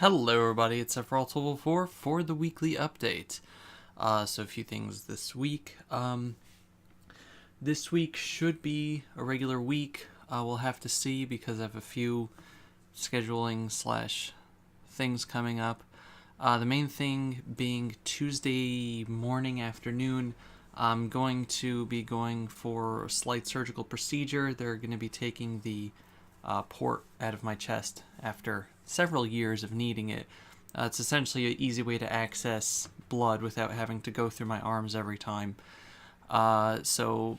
Hello everybody, it's Sephiroth1204 for the weekly update. So a few things this week. This week should be a regular week. We'll have to see because I have a few scheduling slash things coming up. The main thing being Tuesday morning, afternoon, I'm going to be going for a slight surgical procedure. They're going to be taking the port out of my chest after several years of needing it. It's essentially an easy way to access blood without having to go through my arms every time. So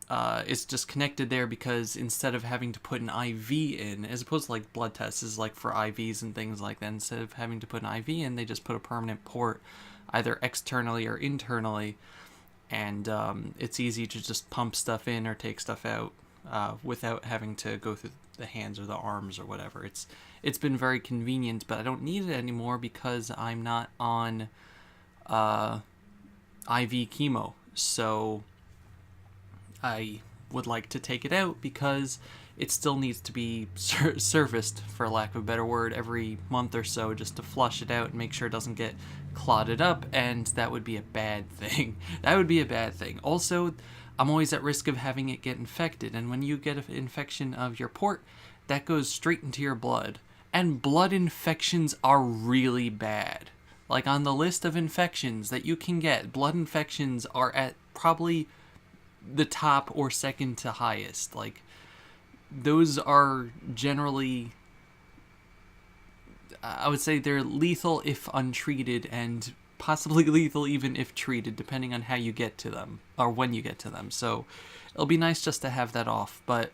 it's just connected there because instead of having to put an IV in, as opposed to like blood tests is like for IVs and things like that, instead of having to put an IV in, they just put a permanent port either externally or internally, and it's easy to just pump stuff in or take stuff out without having to go through the hands or the arms or whatever. It's been very convenient, but I don't need it anymore because I'm not on IV chemo. So I would like to take it out because it still needs to be serviced, for lack of a better word, every month or so just to flush it out and make sure it doesn't get clotted up, and that would be a bad thing. That would be a bad thing. Also, I'm always at risk of having it get infected, and when you get an infection of your port, that goes straight into your blood. And blood infections are really bad. Like, on the list of infections that you can get, blood infections are at probably the top or second to highest. Like, those are generally, I would say they're lethal if untreated, and possibly lethal even if treated, depending on how you get to them or when you get to them. So it'll be nice just to have that off. But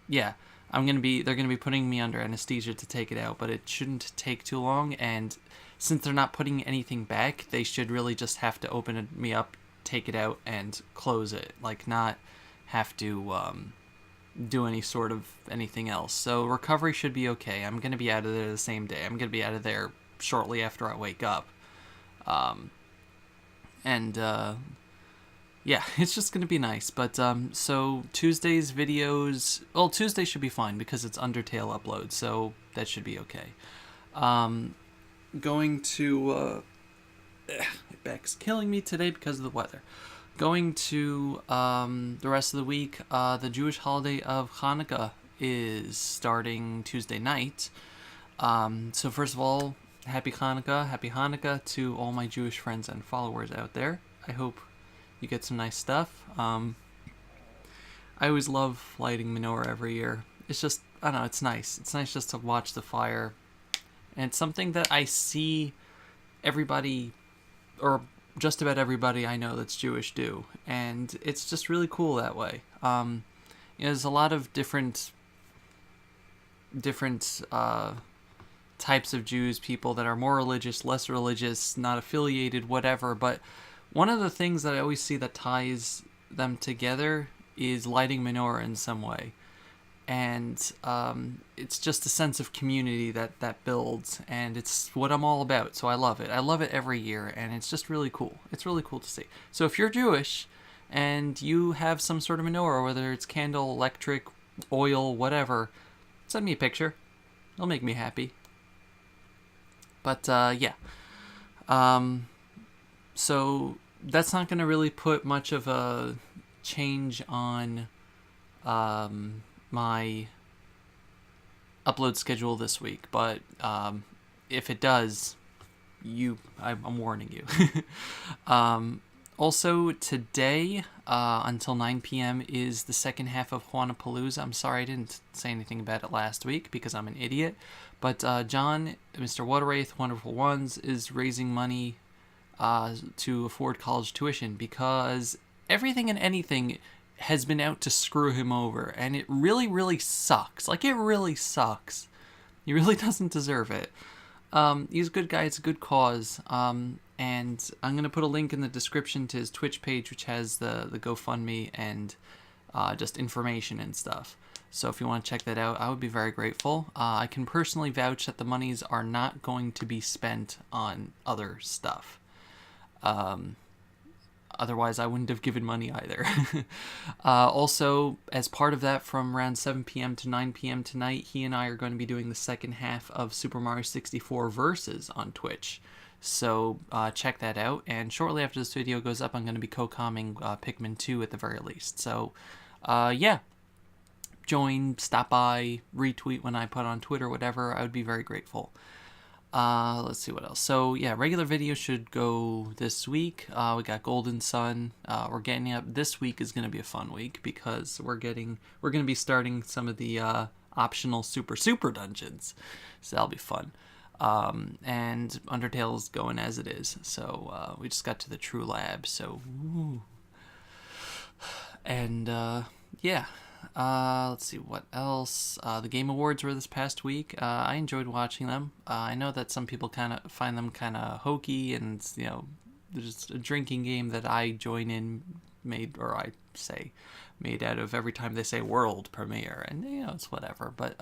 yeah, they're gonna be putting me under anesthesia to take it out, but it shouldn't take too long. And since they're not putting anything back, they should really just have to open me up, take it out, and close it. Like, not have to do any sort of anything else. So recovery should be okay. I'm gonna be out of there the same day. I'm gonna be out of there shortly after I wake up. Yeah, it's just gonna be nice. But so Tuesday's videos, well, Tuesday should be fine because it's Undertale upload, so that should be okay. Going to my back's killing me today because of the weather. Going to the rest of the week, the Jewish holiday of Hanukkah is starting Tuesday night. So first of all, Happy Hanukkah to all my Jewish friends and followers out there. I hope you get some nice stuff. I always love lighting menorah every year. It's just, I don't know, it's nice. It's nice just to watch the fire. And it's something that I see everybody, or just about everybody I know that's Jewish do. And it's just really cool that way. There's a lot of different types of Jews, people that are more religious, less religious, not affiliated, whatever. But one of the things that I always see that ties them together is lighting menorah in some way. And it's just a sense of community that builds, and it's what I'm all about, so I love it. I love it every year, and it's just really cool. It's really cool to see. So if you're Jewish and you have some sort of menorah, whether it's candle, electric, oil, whatever, send me a picture. It'll make me happy. But yeah. So that's not going to really put much of a change on my upload schedule this week, but if it does, I'm warning you. Also today, until 9 p.m. is the second half of Juanapalooza. I'm sorry I didn't say anything about it last week because I'm an idiot, but John, Mr. Waterwraith, Wonderful Ones, is raising money to afford college tuition because everything and anything has been out to screw him over, and it really, really sucks. Like, it really sucks. He really doesn't deserve it. He's a good guy. It's a good cause. And I'm going to put a link in the description to his Twitch page, which has the GoFundMe and just information and stuff. So if you want to check that out, I would be very grateful. I can personally vouch that the monies are not going to be spent on other stuff. Otherwise, I wouldn't have given money either. Also, as part of that, from around 7 p.m. to 9 p.m. tonight, he and I are going to be doing the second half of Super Mario 64 Versus on Twitch. So check that out. And shortly after this video goes up, I'm going to be co-comming Pikmin 2 at the very least. So, yeah. Join, stop by, retweet when I put on Twitter, whatever. I would be very grateful. Let's see what else. So yeah, regular videos should go this week. We got Golden Sun. We're getting up. This week is going to be a fun week because we're going to be starting some of the optional super dungeons. So that'll be fun. And Undertale's going as it is. So we just got to the True Lab. So woo. And yeah. Let's see what else. The Game Awards were this past week. I enjoyed watching them. I know that some people kind of find them kind of hokey, and there's a drinking game that I join in, made out of every time they say world premiere, and it's whatever. But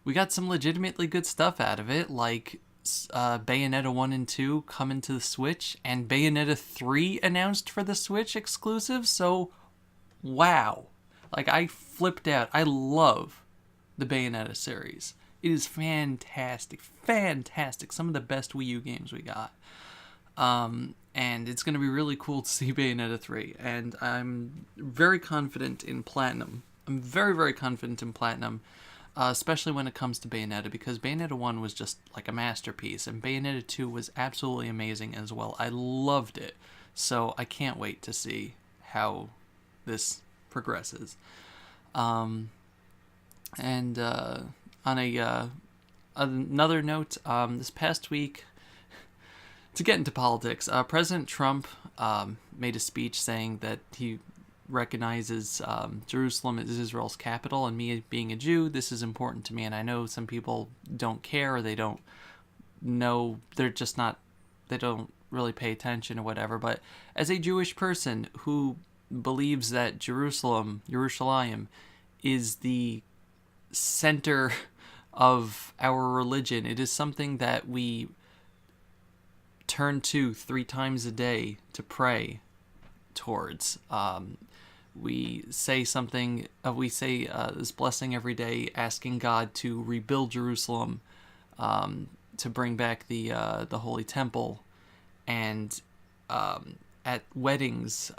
we got some legitimately good stuff out of it, like Bayonetta 1 and 2 coming to the Switch, and Bayonetta 3 announced for the Switch exclusive. So, wow. Like, I flipped out. I love the Bayonetta series. It is fantastic. Fantastic. Some of the best Wii U games we got. And it's going to be really cool to see Bayonetta 3. And I'm very confident in Platinum. I'm very, very confident in Platinum. Especially when it comes to Bayonetta. Because Bayonetta 1 was just like a masterpiece. And Bayonetta 2 was absolutely amazing as well. I loved it. So I can't wait to see how this progresses. On another note, this past week, to get into politics, President Trump made a speech saying that he recognizes Jerusalem as Israel's capital, and me being a Jew, this is important to me, and I know some people don't care, or they don't know, they don't really pay attention or whatever, but as a Jewish person who believes that Jerusalem, is the center of our religion. It is something that we turn to 3 times a day to pray towards. We say this blessing every day, asking God to rebuild Jerusalem, to bring back the Holy Temple, and at weddings.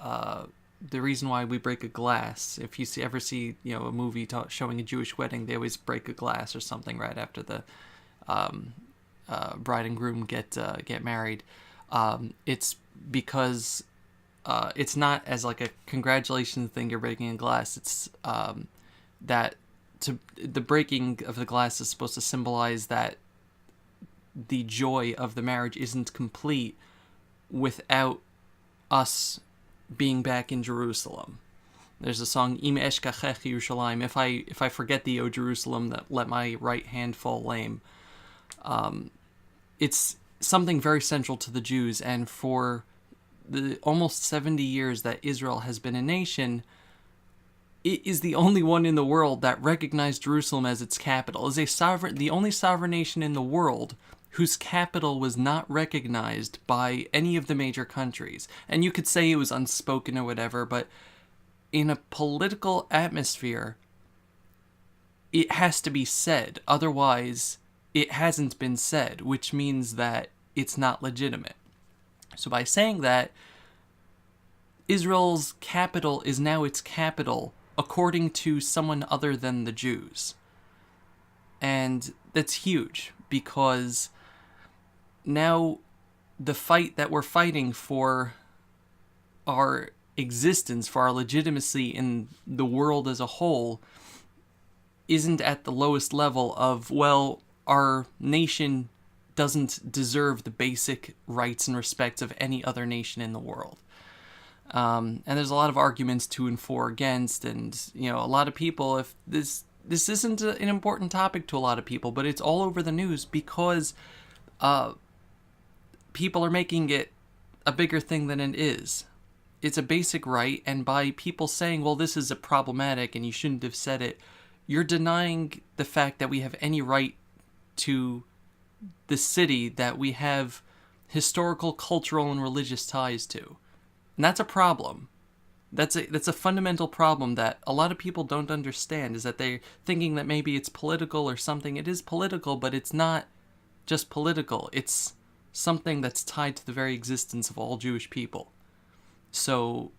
The reason why we break a glass, if you ever see a movie showing a Jewish wedding, they always break a glass or something right after the bride and groom get married. It's because it's not as like a congratulations thing you're breaking a glass. It's that the breaking of the glass is supposed to symbolize that the joy of the marriage isn't complete without us being back in Jerusalem. There's a song, Im eshkachech Yerushalayim, if I forget thee, O Jerusalem, that let my right hand fall lame. It's something very central to the Jews, and for the almost 70 years that Israel has been a nation, it is the only one in the world that recognized Jerusalem as its capital. It is the only sovereign nation in the world whose capital was not recognized by any of the major countries. And you could say it was unspoken or whatever, but in a political atmosphere, it has to be said. Otherwise, it hasn't been said, which means that it's not legitimate. So by saying that, Israel's capital is now its capital according to someone other than the Jews. And that's huge, because now the fight that we're fighting for our existence, for our legitimacy in the world as a whole, isn't at the lowest level of, well, our nation doesn't deserve the basic rights and respects of any other nation in the world. And there's a lot of arguments to and for against, and a lot of people, if this isn't an important topic to a lot of people, but it's all over the news because people are making it a bigger thing than it is. It's a basic right, and by people saying, well, this is problematic and you shouldn't have said it, you're denying the fact that we have any right to the city that we have historical, cultural, and religious ties to. And that's a problem. That's a fundamental problem that a lot of people don't understand, is that they're thinking that maybe it's political or something. It is political, but it's not just political. It's something that's tied to the very existence of all Jewish people. So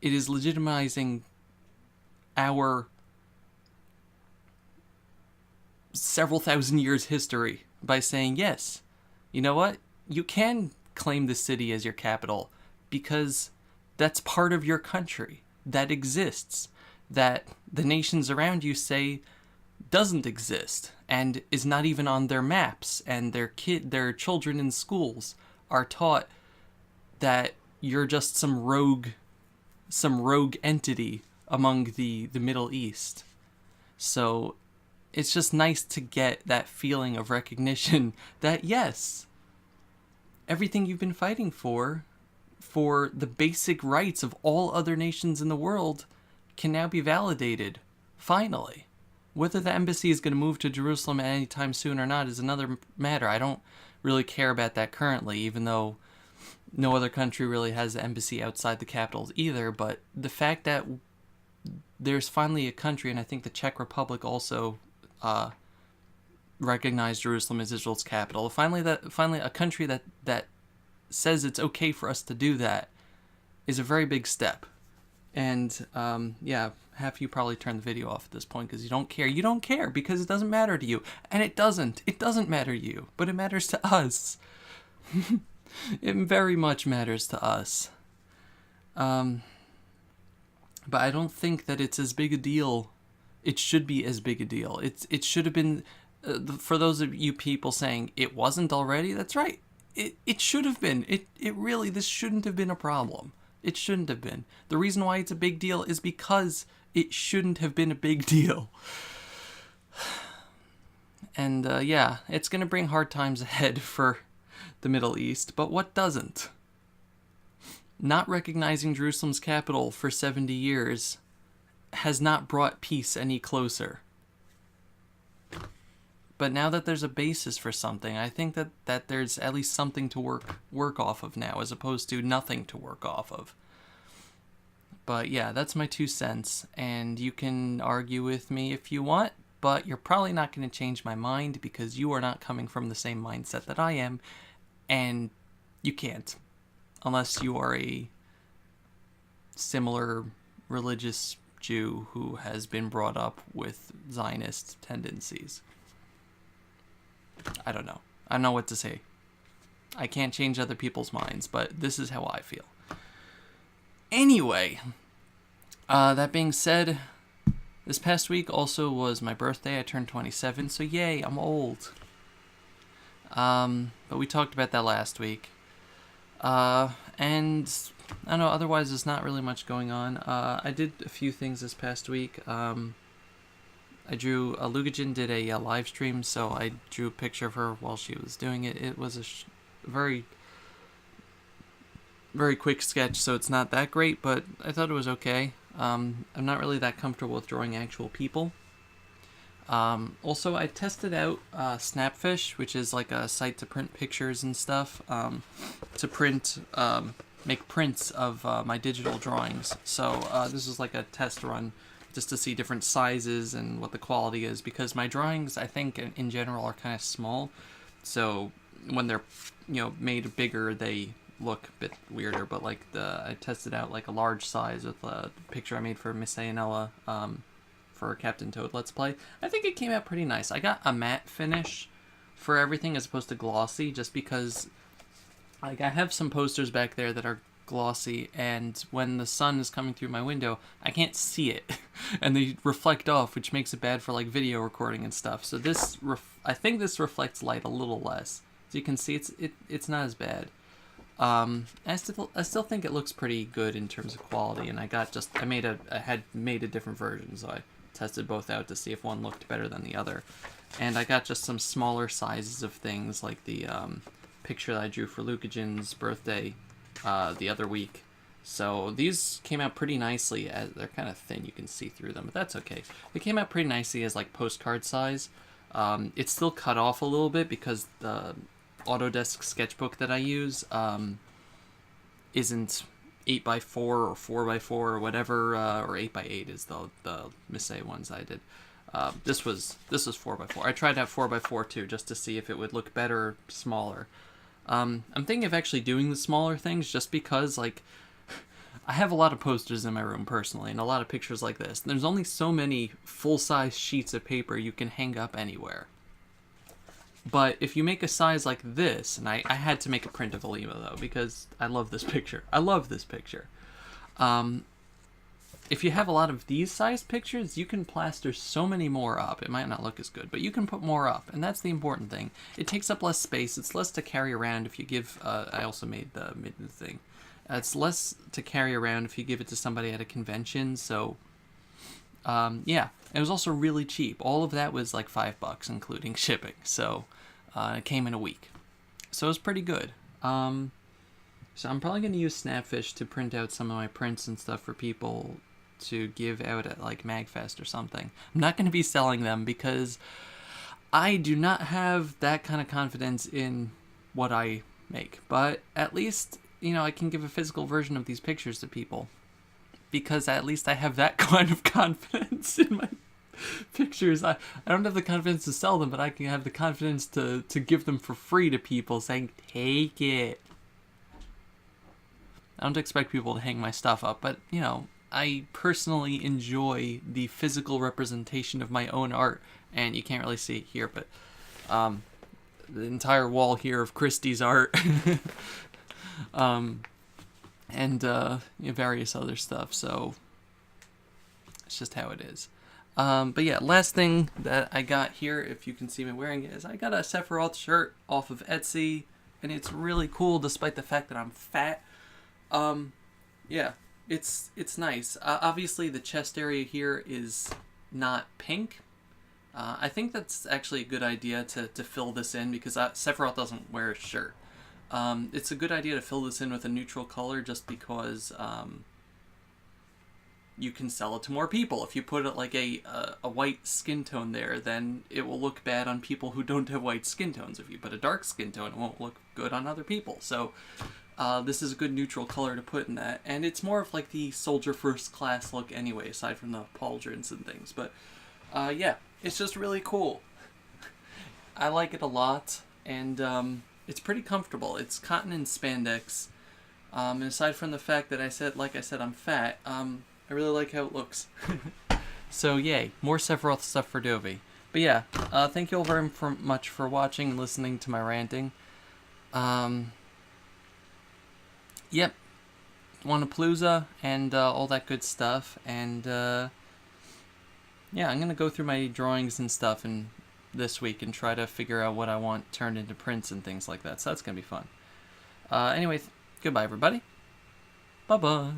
it is legitimizing our several thousand years history by saying, yes, you know what? You can claim the city as your capital because that's part of your country that exists, that the nations around you say doesn't exist and is not even on their maps, and their children in schools are taught that you're just some rogue entity among the Middle East. So it's just nice to get that feeling of recognition that, yes, everything you've been fighting for the basic rights of all other nations in the world, can now be validated, finally. Whether the embassy is going to move to Jerusalem at any time soon or not is another matter. I don't really care about that currently, even though no other country really has an embassy outside the capitals either. But the fact that there's finally a country, and I think the Czech Republic also recognized Jerusalem as Israel's capital. Finally a country that says it's okay for us to do that is a very big step. And yeah, half of you probably turned the video off at this point because you don't care. You don't care because it doesn't matter to you. And it doesn't matter to you, but it matters to us. It very much matters to us. But I don't think that it's as big a deal. It should be as big a deal. It should have been, for those of you people saying it wasn't already, that's right. It should have been. This shouldn't have been a problem. It shouldn't have been. The reason why it's a big deal is because it shouldn't have been a big deal. And yeah, it's going to bring hard times ahead for the Middle East, but what doesn't? Not recognizing Jerusalem's capital for 70 years has not brought peace any closer. But now that there's a basis for something, I think that there's at least something to work off of now, as opposed to nothing to work off of. But yeah, that's my 2 cents, and you can argue with me if you want, but you're probably not going to change my mind because you are not coming from the same mindset that I am, and you can't, unless you are a similar religious Jew who has been brought up with Zionist tendencies. I don't know. I don't know what to say. I can't change other people's minds, but this is how I feel. Anyway, that being said, this past week also was my birthday. I turned 27, so yay, I'm old. But we talked about that last week. And I don't know, otherwise there's not really much going on. I did a few things this past week. Lugajin did a live stream, so I drew a picture of her while she was doing it. It was a very, very quick sketch, so it's not that great, but I thought it was okay. I'm not really that comfortable with drawing actual people. Also, I tested out Snapfish, which is like a site to print pictures and stuff, make prints of my digital drawings. So this is like a test run, just to see different sizes and what the quality is, because my drawings, I think, in general, are kind of small. So when they're, made bigger, they look a bit weirder. But like I tested out like a large size with a picture I made for Miss Ayanella, for Captain Toad Let's Play. I think it came out pretty nice. I got a matte finish for everything as opposed to glossy, just because like I have some posters back there that are glossy, and when the sun is coming through my window, I can't see it, and they reflect off, which makes it bad for like video recording and stuff. So this, I think this reflects light a little less. So you can see it's not as bad. I still think it looks pretty good in terms of quality, and I had made a different version, so I tested both out to see if one looked better than the other. And I got just some smaller sizes of things, like the picture that I drew for Lukajin's birthday the other week. So these came out pretty nicely. They're kind of thin, you can see through them, but that's okay. They came out pretty nicely as like postcard size. It's still cut off a little bit because the Autodesk sketchbook that I use isn't 8x4 or 4x4 or whatever, or 8x8 is the Missay ones I did. This was 4x4. I tried to have 4x4 too, just to see if it would look better or smaller. I'm thinking of actually doing the smaller things just because, like, I have a lot of posters in my room personally, and a lot of pictures like this. There's only so many full-size sheets of paper you can hang up anywhere. But if you make a size like this, and I had to make a print of Alima though, because I love this picture. I love this picture. If you have a lot of these size pictures, you can plaster so many more up. It might not look as good, but you can put more up, and that's the important thing. It takes up less space. It's less to carry around if you give... I also made the mitten thing. It's less to carry around if you give it to somebody at a convention, so... yeah, it was also really cheap. All of that was like $5, including shipping, so it came in a week. So it was pretty good. So I'm probably going to use Snapfish to print out some of my prints and stuff for people to give out at like MagFest or something. I'm not going to be selling them because I do not have that kind of confidence in what I make. But at least, you know, I can give a physical version of these pictures to people, because at least I have that kind of confidence in my pictures. I don't have the confidence to sell them, but I can have the confidence to give them for free to people, saying, take it. I don't expect people to hang my stuff up, but, you know, I personally enjoy the physical representation of my own art, and you can't really see it here, but the entire wall here of Christie's art, and you know, various other stuff, so it's just how it is. But yeah, last thing that I got here, if you can see me wearing it, is I got a Sephiroth shirt off of Etsy, and it's really cool despite the fact that I'm fat. Yeah, it's nice. Obviously the chest area here is not pink. I think that's actually a good idea to fill this in, because Sephiroth doesn't wear a shirt. It's a good idea to fill this in with a neutral color, just because you can sell it to more people. If you put it like a white skin tone there, then it will look bad on people who don't have white skin tones. If you put a dark skin tone, it won't look good on other people. So this is a good neutral color to put in that, and it's more of like the Soldier First Class look anyway, aside from the pauldrons and things. But yeah, it's just really cool. I like it a lot, and it's pretty comfortable. It's cotton and spandex, and aside from the fact that like I said, I'm fat, I really like how it looks. So yay, more Sephiroth stuff for Dovey. But yeah, thank you all very much for watching and listening to my ranting. Yep, Wannapalooza and all that good stuff, and yeah, I'm gonna go through my drawings and stuff and this week and try to figure out what I want turned into prints and things like that, so that's gonna be fun. Anyway, goodbye everybody. Bye-bye.